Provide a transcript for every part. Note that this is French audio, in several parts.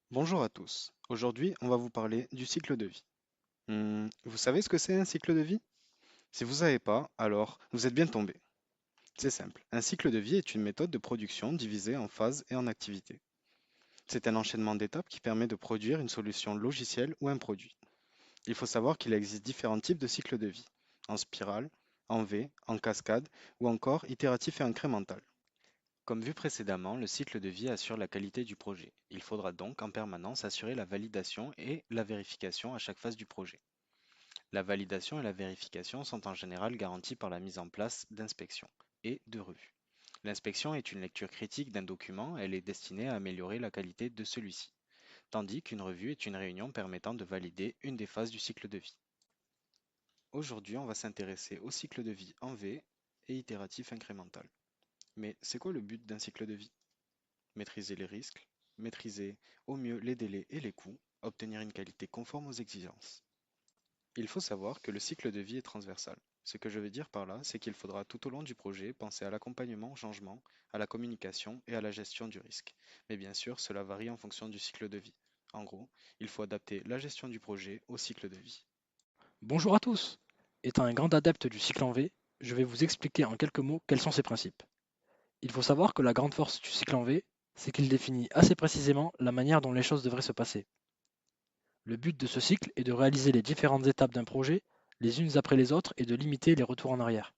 Bonjour à tous. Aujourd'hui, on va vous parler du cycle de vie. Vous savez ce que c'est un cycle de vie? Si vous ne savez pas, alors vous êtes bien tombé. C'est simple. Un cycle de vie est une méthode de production divisée en phases et en activités. C'est un enchaînement d'étapes qui permet de produire une solution logicielle ou un produit. Il faut savoir qu'il existe différents types de cycles de vie, en spirale, en V, en cascade ou encore itératif et incrémental. Comme vu précédemment, le cycle de vie assure la qualité du projet. Il faudra donc en permanence assurer la validation et la vérification à chaque phase du projet. La validation et la vérification sont en général garanties par la mise en place d'inspections et de revues. L'inspection est une lecture critique d'un document, elle est destinée à améliorer la qualité de celui-ci, tandis qu'une revue est une réunion permettant de valider une des phases du cycle de vie. Aujourd'hui, on va s'intéresser au cycle de vie en V et itératif incrémental. Mais c'est quoi le but d'un cycle de vie? Maîtriser les risques, maîtriser au mieux les délais et les coûts, obtenir une qualité conforme aux exigences. Il faut savoir que le cycle de vie est transversal. Ce que je veux dire par là, c'est qu'il faudra tout au long du projet penser à l'accompagnement au changement, à la communication et à la gestion du risque. Mais bien sûr, cela varie en fonction du cycle de vie. En gros, il faut adapter la gestion du projet au cycle de vie. Bonjour à tous. Étant un grand adepte du cycle en V, je vais vous expliquer en quelques mots quels sont ses principes. Il faut savoir que la grande force du cycle en V, c'est qu'il définit assez précisément la manière dont les choses devraient se passer. Le but de ce cycle est de réaliser les différentes étapes d'un projet, les unes après les autres, et de limiter les retours en arrière.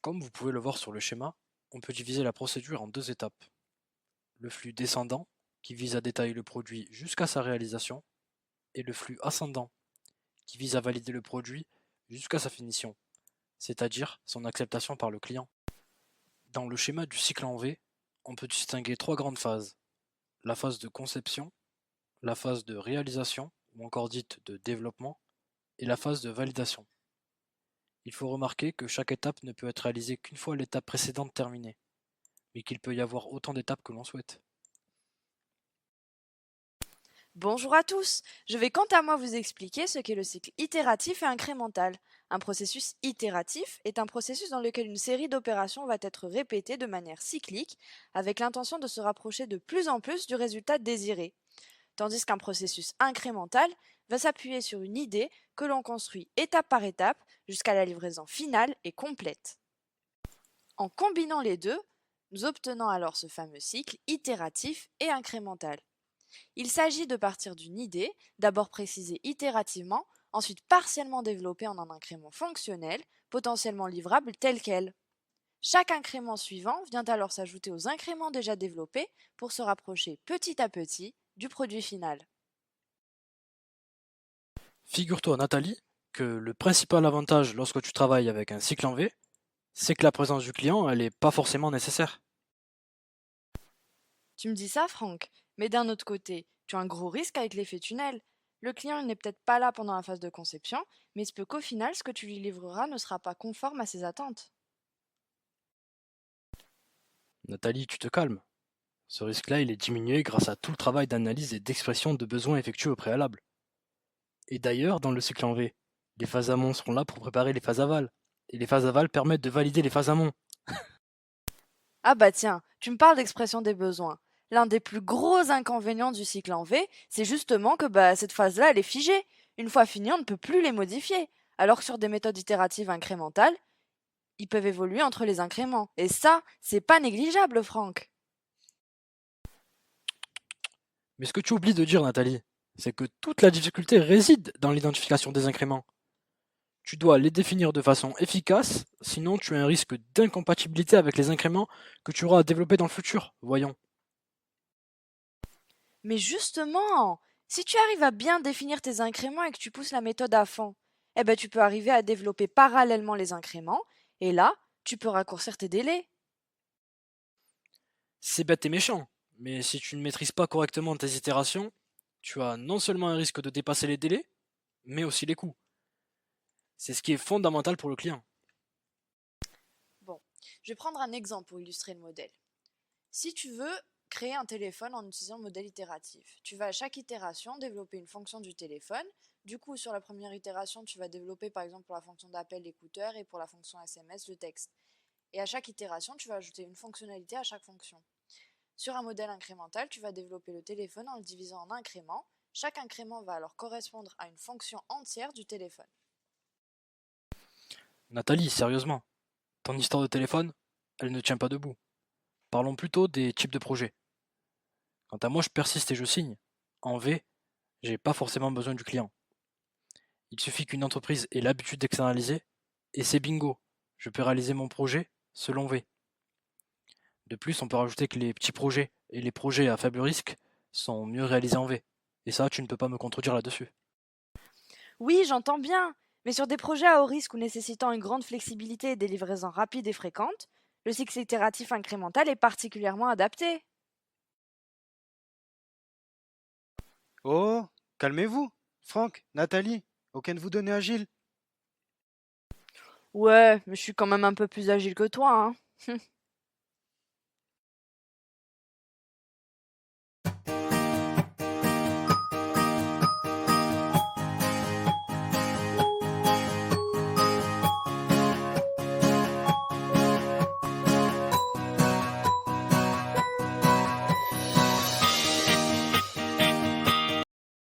Comme vous pouvez le voir sur le schéma, on peut diviser la procédure en deux étapes. Le flux descendant, qui vise à détailler le produit jusqu'à sa réalisation, et le flux ascendant, qui vise à valider le produit jusqu'à sa finition, c'est-à-dire son acceptation par le client. Dans le schéma du cycle en V, on peut distinguer trois grandes phases: la phase de conception, la phase de réalisation, ou encore dite de développement, et la phase de validation. Il faut remarquer que chaque étape ne peut être réalisée qu'une fois l'étape précédente terminée, mais qu'il peut y avoir autant d'étapes que l'on souhaite. Bonjour à tous, je vais quant à moi vous expliquer ce qu'est le cycle itératif et incrémental. Un processus itératif est un processus dans lequel une série d'opérations va être répétée de manière cyclique avec l'intention de se rapprocher de plus en plus du résultat désiré, tandis qu'un processus incrémental va s'appuyer sur une idée que l'on construit étape par étape jusqu'à la livraison finale et complète. En combinant les deux, nous obtenons alors ce fameux cycle itératif et incrémental. Il s'agit de partir d'une idée, d'abord précisée itérativement, ensuite partiellement développée en un incrément fonctionnel, potentiellement livrable tel quel. Chaque incrément suivant vient alors s'ajouter aux incréments déjà développés pour se rapprocher petit à petit du produit final. Figure-toi, Nathalie, que le principal avantage lorsque tu travailles avec un cycle en V, c'est que la présence du client, elle n'est pas forcément nécessaire. Tu me dis ça, Franck, mais d'un autre côté, tu as un gros risque avec l'effet tunnel. Le client n'est peut-être pas là pendant la phase de conception, mais il se peut qu'au final, ce que tu lui livreras ne sera pas conforme à ses attentes. Nathalie, tu te calmes. Ce risque-là, il est diminué grâce à tout le travail d'analyse et d'expression de besoins effectué au préalable. Et d'ailleurs, dans le cycle en V, les phases amont sont là pour préparer les phases aval. Et les phases aval permettent de valider les phases amont. Ah bah tiens, tu me parles d'expression des besoins. L'un des plus gros inconvénients du cycle en V, c'est justement que cette phase-là, elle est figée. Une fois finie, on ne peut plus les modifier. Alors que sur des méthodes itératives incrémentales, ils peuvent évoluer entre les incréments. Et ça, c'est pas négligeable, Franck. Mais ce que tu oublies de dire, Nathalie, c'est que toute la difficulté réside dans l'identification des incréments. Tu dois les définir de façon efficace, sinon tu as un risque d'incompatibilité avec les incréments que tu auras à développer dans le futur. Voyons. Mais justement, si tu arrives à bien définir tes incréments et que tu pousses la méthode à fond, eh ben tu peux arriver à développer parallèlement les incréments, et là, tu peux raccourcir tes délais. C'est bête et méchant, mais si tu ne maîtrises pas correctement tes itérations, tu as non seulement un risque de dépasser les délais, mais aussi les coûts. C'est ce qui est fondamental pour le client. Bon, je vais prendre un exemple pour illustrer le modèle. Si tu veux créer un téléphone en utilisant le modèle itératif, tu vas à chaque itération développer une fonction du téléphone. Du coup, sur la première itération, tu vas développer par exemple pour la fonction d'appel l'écouteur et pour la fonction SMS le texte. Et à chaque itération, tu vas ajouter une fonctionnalité à chaque fonction. Sur un modèle incrémental, tu vas développer le téléphone en le divisant en incréments. Chaque incrément va alors correspondre à une fonction entière du téléphone. Nathalie, sérieusement, ton histoire de téléphone, elle ne tient pas debout. Parlons plutôt des types de projets. Quant à moi, je persiste et je signe. En V, j'ai pas forcément besoin du client. Il suffit qu'une entreprise ait l'habitude d'externaliser, et c'est bingo, je peux réaliser mon projet selon V. De plus, on peut rajouter que les petits projets et les projets à faible risque sont mieux réalisés en V. Et ça, tu ne peux pas me contredire là-dessus. Oui, j'entends bien, mais sur des projets à haut risque ou nécessitant une grande flexibilité et des livraisons rapides et fréquentes, le cycle itératif incrémental est particulièrement adapté. Oh, calmez-vous. Franck, Nathalie, aucun de vous donner agile. Ouais, mais je suis quand même un peu plus agile que toi, hein.